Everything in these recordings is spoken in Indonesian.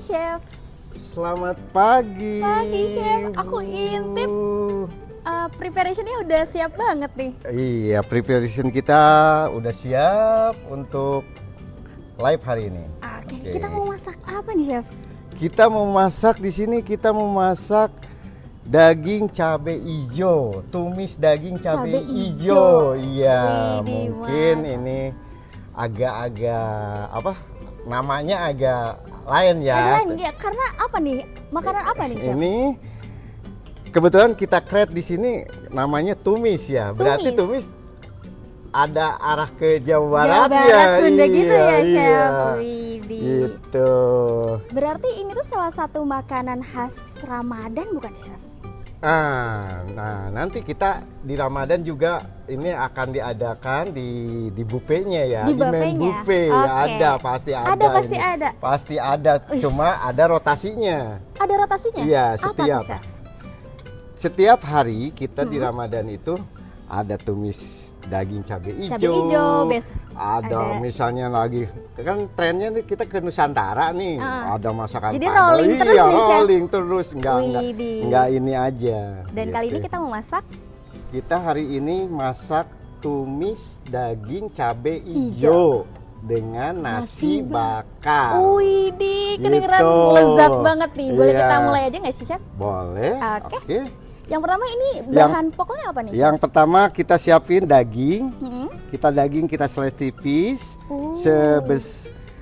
Chef. Selamat pagi. Pagi Chef, aku intip preparationnya udah siap banget nih. Iya, preparation kita udah siap untuk live hari ini. Oke, kita mau masak apa nih Chef? Kita mau masak di sini, kita mau masak daging cabe ijo, tumis daging cabe ijo. Iya, Widih, mungkin mantap. ini agak-agak apa? Namanya agak lain ya. Lain ya, karena apa nih? Makanan apa nih Chef? Ini kebetulan kita create di sini namanya tumis ya. Berarti tumis ada arah ke Jawa Barat, Barat Sunda gitu ya Chef. Iya. Widih. Gitu. Berarti ini tuh salah satu makanan khas Ramadan bukan Chef? Nah, nanti kita di Ramadan juga ini akan diadakan di buffetnya ya. Di main buffetnya? buffet Oke. ya, ada pasti ada. Ada, pasti ini. ada. Pasti ada. Wih. Cuma ada rotasinya. Ada rotasinya? Iya, Apa setiap. tuh, Chef? Setiap hari kita di Ramadan itu ada tumis daging cabai hijau. Cabai hijau, ada misalnya lagi kan trennya nih kita ke Nusantara nih. Ada masakan Jadi Padang. rolling terus iya, nih, Chef. rolling terus Widih. enggak ini aja. Dan kali ini Gitu. kita mau masak Kita hari ini masak tumis daging cabai hijau dengan nasi bakar. Widih, kedengeran Gitu. lezat banget nih. Boleh Iya. kita mulai aja nggak sih, Chef? Boleh. Oke. Yang pertama ini bahan pokoknya apa nih, Chef? Yang pertama kita siapin daging. Mm-mm. Kita slice tipis. Oh.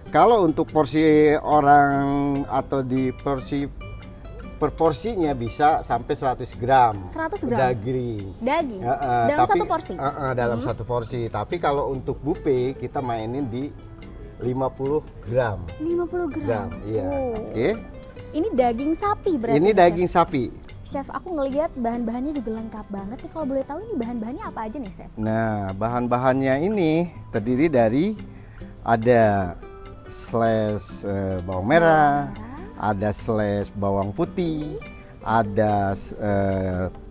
Kalau untuk porsi orang atau di per porsinya bisa sampai 100 gram. 100 gram? Daging. Daging? Dalam Dalam satu porsi? Dalam satu porsi. Tapi kalau untuk buffet kita mainin di 50 gram. 50 gram? Iya. Oh. Oke. Ini daging sapi berarti Ini nih, daging Chef? sapi. Chef, aku ngelihat bahan-bahannya juga lengkap banget nih. Kalau boleh tahu ini bahan-bahannya apa aja nih, Chef? Nah, bahan-bahannya ini terdiri dari ada slash bawang merah, ada slash bawang putih, ada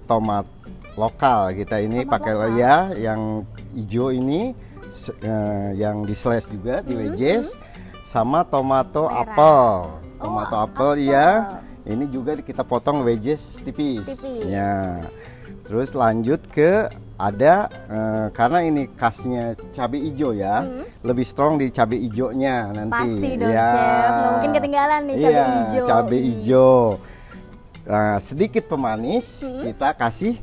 tomat lokal. Kita ini Tomat pakai lokal. ya yang hijau ini yang di slash juga di wedges, sama tomato Merah. apel. Tomato Oh, apel apel. ya. Ini juga kita potong wedges tipis. Tipis. Ya. Terus lanjut ke ada karena ini khasnya cabai hijau ya, lebih strong di cabai hijaunya nanti. Pasti dong, ya. Chef. Nggak mungkin ketinggalan nih cabai Iya, hijau. Cabai Ih. hijau. Nah, sedikit pemanis kita kasih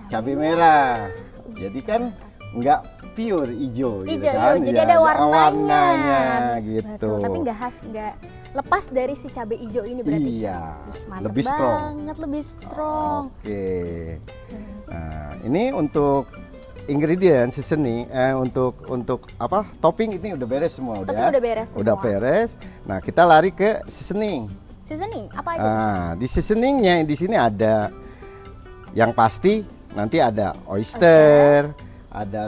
cabai merah. Jadi kan nggak pure hijau, gitu Hijau, kan? jadi Ya, ada warnanya. warnanya gitu. Betul, tapi nggak lepas dari si cabai hijau ini berarti. Iya, Chef. Ih, mantep lebih strong. banget, lebih strong. Oke. Nah, ini untuk ingredient seasoning untuk apa? Topping ini udah beres semua Topping udah beres semua. Udah beres. Nah, kita lari ke seasoning. Seasoning apa aja tuh, Chef? Nah, di seasoningnya di sini ada yang pasti nanti ada oyster, ada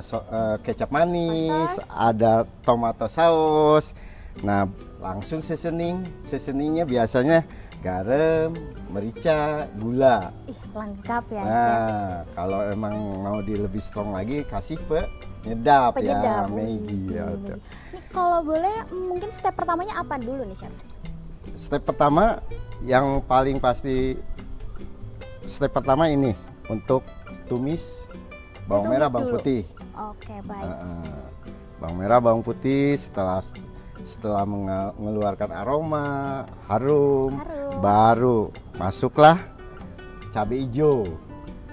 kecap manis, Soy sauce. ada tomato saus. Nah, langsung seasoningnya biasanya garam, merica, gula. Ih, lengkap ya, Chef. Nah, kalau emang mau di lebih strong lagi kasih penyedap, Penyedap. ya, Maggi. Ya. Nih, kalau boleh mungkin step pertamanya apa dulu nih, Chef? Step pertama yang paling pasti ini untuk tumis bawang Ditumis merah, bawang dulu. putih. Oke, baik. Bawang merah, bawang putih setelah mengeluarkan aroma harum, baru masuklah cabai hijau.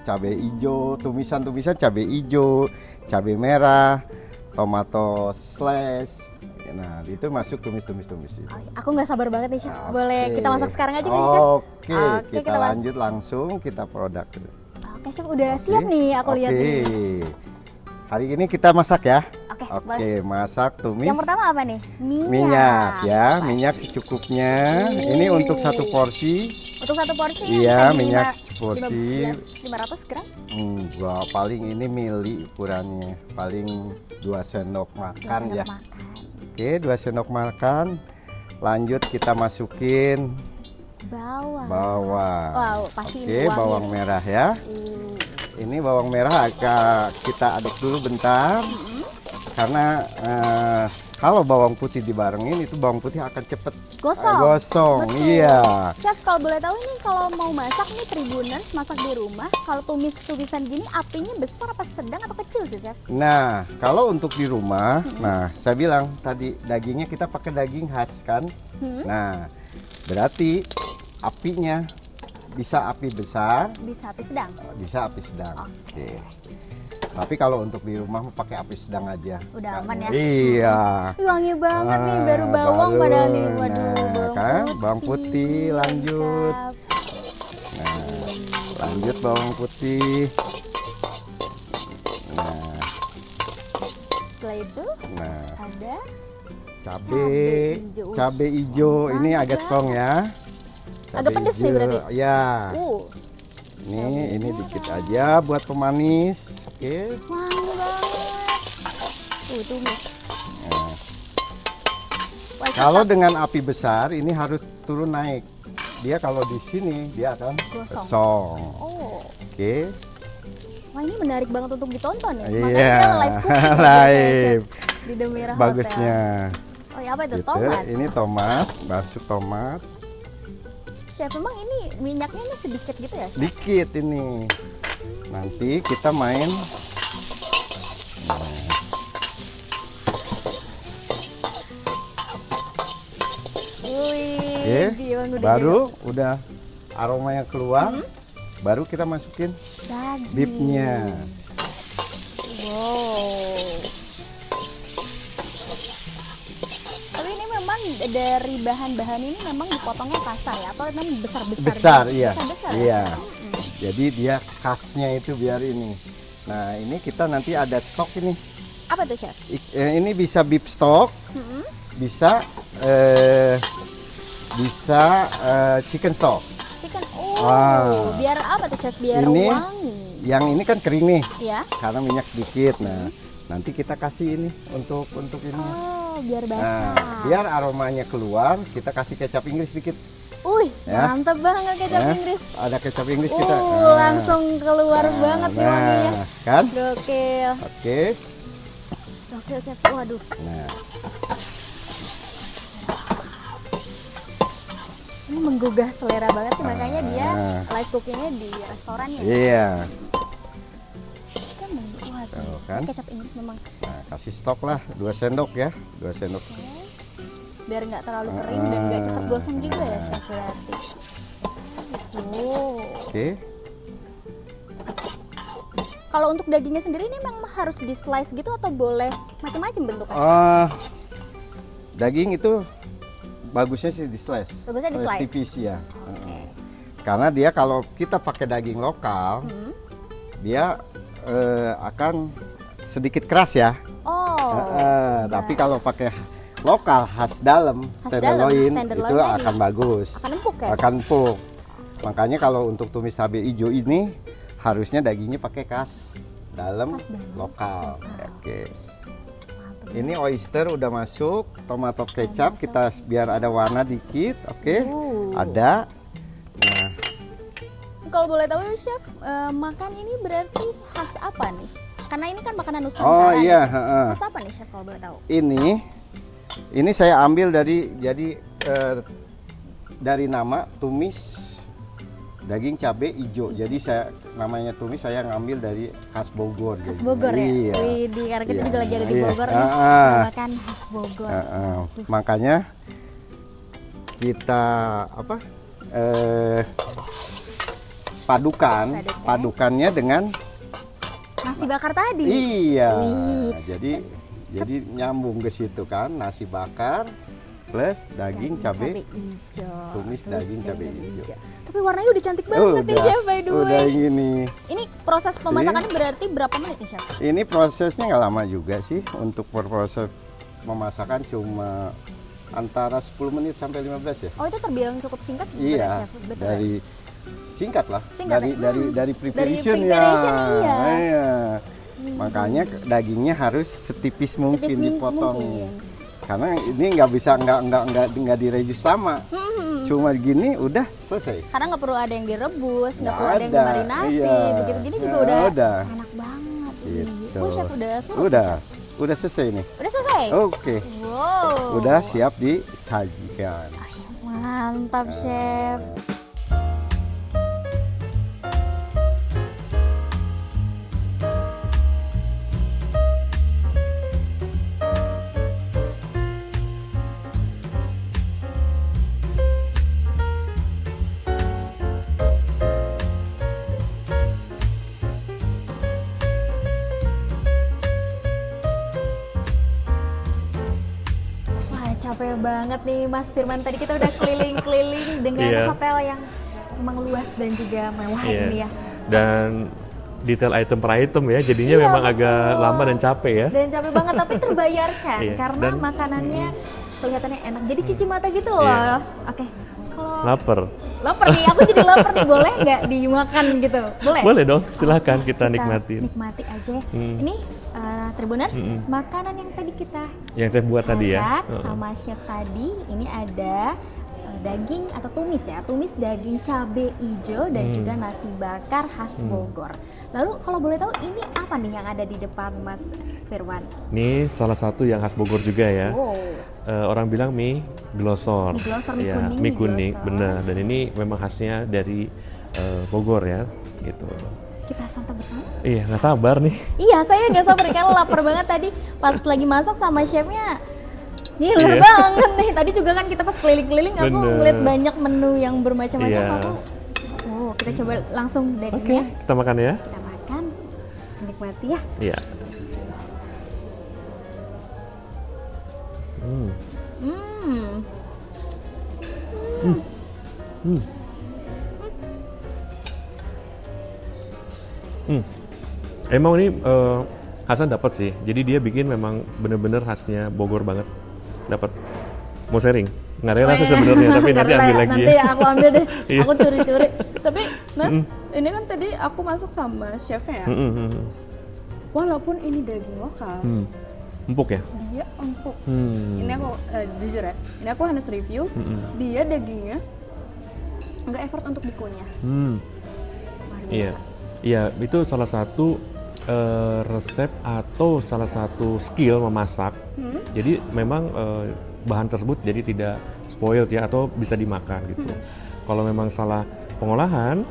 Cabai hijau, tumisan cabai hijau, cabai merah, tomato slice. Nah, itu masuk tumis itu. Oh, aku nggak sabar banget nih, Chef. Boleh Oke. kita masak sekarang aja nggak sih, Chef? Oke, kita kita lanjut langsung kita produk. Oke, Chef, udah siap nih aku lihat nih. Hari ini kita masak ya. Oke, Oke, masak tumis. Yang pertama apa nih? Minyak ya, minyak secukupnya. Ini untuk satu porsi. Untuk satu porsi Iya, tadi minyak porsi. 500 gram. Enggak, paling ini mili ukurannya. Paling 2 sendok makan ya. Makan. Oke, 2 sendok makan. Lanjut kita masukin Bawang. bawang. Wow, pasti Oke, ini bawang merah ya. Ini bawang merah agak kita aduk dulu bentar. Karena kalau bawang putih dibarengin itu bawang putih akan cepet Gosong. gosong. Betul. Iya. Chef, kalau boleh tahu ini kalau mau masak nih Tribuners, masak di rumah, kalau tumisan gini apinya besar apa sedang atau kecil sih, Chef? Nah, kalau untuk di rumah, nah saya bilang tadi dagingnya kita pakai daging khas kan. Nah, berarti apinya bisa api besar, Bisa api sedang. bisa api sedang. Oke. Tapi kalau untuk di rumah mau pakai api sedang aja. Udah aman ya? Iya. Ih, wangi banget nih, Ah, baru bawang baru. padahal nih. Waduh, Nah, kan, bawang putih, lanjut. mantap. Nah, lanjut bawang putih. Nah, Setelah itu nah ada cabai, hijau. cabai hijau ini Mantap agak strong ya. Agak Cabai pedes nih hijau, berarti? Ya. Uh, Ini dikit aja buat pemanis. Oke. wangi banget. Tumis. Nah, Wah, kalau cakep. dengan api besar ini harus turun naik. Dia kalau di sini dia akan Gosong. gosong. Oh, Oke. wah ini menarik banget untuk ditonton ya. Iya. Makanya dia live cooking ya, Live. Chef, di The Mira Bagusnya. Hotel. Oh ya, apa itu? Gitu. Tomat. Ini tomat, masuk tomat. Chef, memang ini minyaknya ini sedikit gitu ya? Chef? Dikit ini. Nanti kita main. Wih, Oke. Dion udah Baru udah aromanya keluar. Baru kita masukin jadi daging. beefnya. Wow. Tapi ini memang dari bahan-bahan ini memang dipotongnya kasar ya, atau memang besar-besar? Besar, gitu? iya. Besar-besar ya? Iya. Jadi dia khasnya itu biar ini. Nah, ini kita nanti ada stok ini. Apa tuh, Chef? Ini bisa beef stock, Mm-mm. bisa chicken stock. Chicken. Ah. Biar apa tuh, Chef? Biar Ini wangi. Yang ini kan kering nih, Ya. karena minyak sedikit. Nah, nanti kita kasih ini untuk ini. Oh, biar basah. Nah, biar aromanya keluar, kita kasih kecap Inggris sedikit. Wih, Ya. mantep banget kecap Ya, Inggris. Ada kecap Inggris kita. Langsung keluar banget nih wanginya. Kan? Gokil. Oke. Gokil, Chef. Waduh. Nah, Ini menggugah selera banget sih, makanya dia Ah. live cookingnya di restoran ya. iya. Kan waduh, Tuh, kan? kecap Inggris memang Nah, kasih stok lah 2 sendok ya, 2 sendok. biar nggak terlalu kering dan nggak cepat gosong juga ya, Chef, berarti. Oh. Oke. Kalau untuk dagingnya sendiri ini memang harus di slice gitu atau boleh macam-macam bentuknya? Daging itu bagusnya sih di slice. Bagusnya di slice. Tipis ya. Oke. Karena dia kalau kita pakai daging lokal, Hmm. dia akan sedikit keras ya. Oh. Tapi kalau pakai lokal khas dalam, Khas dalam, tenderloin, tenderloin itu tadi. akan bagus. Akan empuk ya? Akan empuk. Makanya kalau untuk tumis cabai hijau ini harusnya dagingnya pakai khas dalam, Khas dalam, lokal. lokal. Oke. Mantap. Ini oyster udah masuk, tomato kecap kita biar ada warna dikit, oke? Ada. Nah, Kalau boleh tahu ya, Chef, makan ini berarti khas apa nih? Karena ini kan makanan oh Nusantara. nih, iya, Chef. heeh. Khas apa nih, Chef, kalau boleh tahu? Ini saya ambil dari nama tumis daging cabai hijau. Jadi saya namanya tumis saya ngambil dari khas Bogor. Khas jadi. Bogor ya? Iya. Widih, karena kita Iya, juga lagi ada di iya. Bogor nih. Makan khas Bogor. Makanya kita padukannya dengan Nasi bakar tadi. iya. Wih. Jadi nyambung ke situ kan, nasi bakar plus daging cabai. hijau. Tumis Plus daging cabai hijau. Tapi warnanya udah cantik banget nih, Chef, by the udah way. gini. Ini proses pemasakannya berarti berapa menit nih, Chef? Ini prosesnya nggak lama juga sih. Untuk proses memasakan cuma antara 10 menit sampai 15 ya. Oh, itu terbilang cukup singkat sih sebenarnya, Iya, Chef. Betul ya? dari singkat lah. Singkat ya? Dari preparation, preparation, iya. Iya. Makanya dagingnya harus setipis mungkin Tipis dipotong. mungkin. Karena ini nggak bisa nggak direbus lama. Cuma gini udah selesai. Karena nggak perlu ada yang direbus, nggak Nggak perlu ada yang ada, dimarinasi, iya. begitu gini juga Nah, udah udah. enak banget. Gitu. Oh, Chef udah surut. Udah, Chef? udah selesai nih. Udah selesai. Oke. Wow, Wow. Udah siap disajikan. Mantap, Chef. Wah, capek banget nih Mas Firman. Tadi kita udah keliling-keliling dengan Iya. hotel yang memang luas dan juga mewah Iya. ini ya. Dan detail item per item ya, jadinya Iya, memang agak betul. lama dan capek ya. Dan capek banget tapi terbayarkan Iya, karena dan- makanannya kelihatannya enak. Jadi cuci mata gitu loh. Iya. Oke. Kalau Lapar. lapar nih, aku jadi lapar nih. Boleh nggak dimakan gitu? Boleh? Boleh dong, silahkan Oke, kita nikmatin. Nikmati aja. Hmm. Ini Tribuners, makanan yang tadi kita Yang saya buat tadi ya. masak sama chef tadi, ini ada daging atau tumis ya, tumis daging cabe hijau dan juga nasi bakar khas Bogor. Lalu kalau boleh tahu ini apa nih yang ada di depan Mas Firman? Ini salah satu yang khas Bogor juga ya. Wow, Orang bilang mie glosor. Mie glosor, mie Ya, kuning, mie mie kuning, glosor. benar. Dan ini memang khasnya dari Bogor ya, gitu. kita santap bersama? Iya, nggak sabar nih. Iya, saya nggak sabar karena lapar banget tadi pas lagi masak sama chefnya. Gila Iya. banget nih. Tadi juga kan kita pas keliling-keliling aku Bener. ngeliat banyak menu yang bermacam-macam. Iya. Aku, oh kita coba langsung Oke, dagingnya. kita makan ya. Kita makan, menikmati ya. Iya. Emang ini Hasan dapat sih. Jadi dia bikin memang bener-bener khasnya Bogor banget. Dapat. Mau sharing? Nggak rela sih sebenarnya, tapi nanti Karena ambil lagi nanti ya. aku ambil deh. Iya. Aku curi-curi. Tapi Mas, ini kan tadi aku masak sama chefnya ya. Walaupun ini daging lokal, Empuk ya? dia empuk. Hmm. Ini aku jujur ya, ini aku harus review. Dia dagingnya nggak effort untuk dikunyah. Luar biasa. Iya. Iya, itu salah satu resep atau salah satu skill memasak. Jadi memang bahan tersebut jadi tidak spoiled ya atau bisa dimakan gitu. Kalau memang salah pengolahan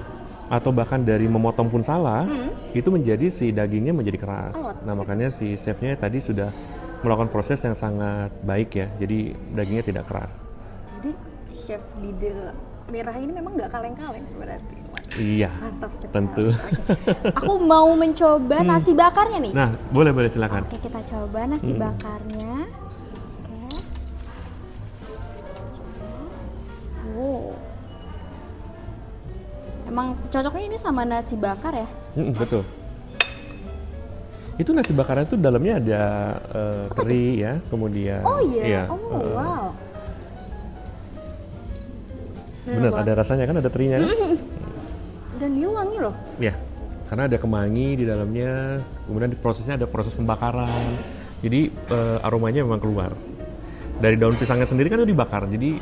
atau bahkan dari memotong pun salah, itu menjadi si dagingnya menjadi keras. Nah, makanya si chefnya tadi sudah melakukan proses yang sangat baik ya. Jadi dagingnya tidak keras. Jadi chef Lide Merah ini memang nggak kaleng-kaleng berarti. Iya. Mantap sekali. Tentu. Oke. Aku mau mencoba nasi bakarnya nih. Nah, boleh silakan. Oke, kita coba nasi bakarnya. Oke. Coba. Wow. Emang cocoknya ini sama nasi bakar ya? Betul. Itu nasi bakarnya tuh dalamnya ada teri ya, kemudian. Oh iya. iya, Wow. bener, ada rasanya kan, ada terinya kan? Dan dia wangi loh. Ya, karena ada kemangi di dalamnya, kemudian di prosesnya ada proses pembakaran. Jadi aromanya memang keluar. Dari daun pisangnya sendiri kan itu dibakar, jadi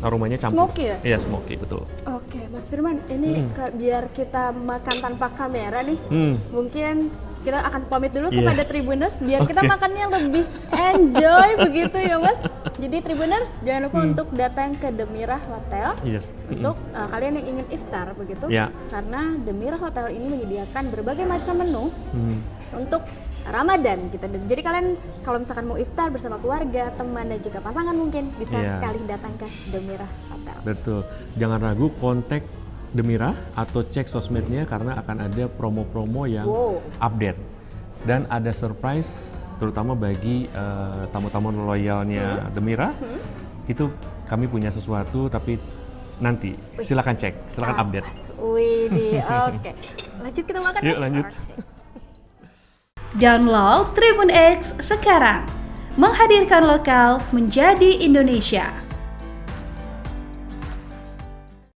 aromanya campur. Smoky ya? Iya, smoky, betul. Oke, Mas Firman, ini biar kita makan tanpa kamera nih, mungkin kita akan pamit dulu Yes. kepada Tribuners biar kita makannya lebih enjoy begitu ya Mas. Jadi Tribuners jangan lupa untuk datang ke The Mirah Hotel Yes. untuk kalian yang ingin iftar begitu. Ya. Karena The Mirah Hotel ini menyediakan berbagai macam menu Hmm. untuk Ramadan gitu. Jadi kalian kalau misalkan mau iftar bersama keluarga, teman dan juga pasangan mungkin bisa Iya. sekali datang ke The Mirah Hotel. Betul. Jangan ragu kontak The Mirah atau cek sosmednya karena akan ada promo-promo yang Wow. update dan ada surprise terutama bagi tamu-tamu loyalnya The Mirah. Itu kami punya sesuatu tapi nanti silakan cek, silakan update. Wih, oke. Lanjut kita makan. Yuk, Mas? lanjut. Oke. Download Tribun X sekarang. Menghadirkan lokal menjadi Indonesia.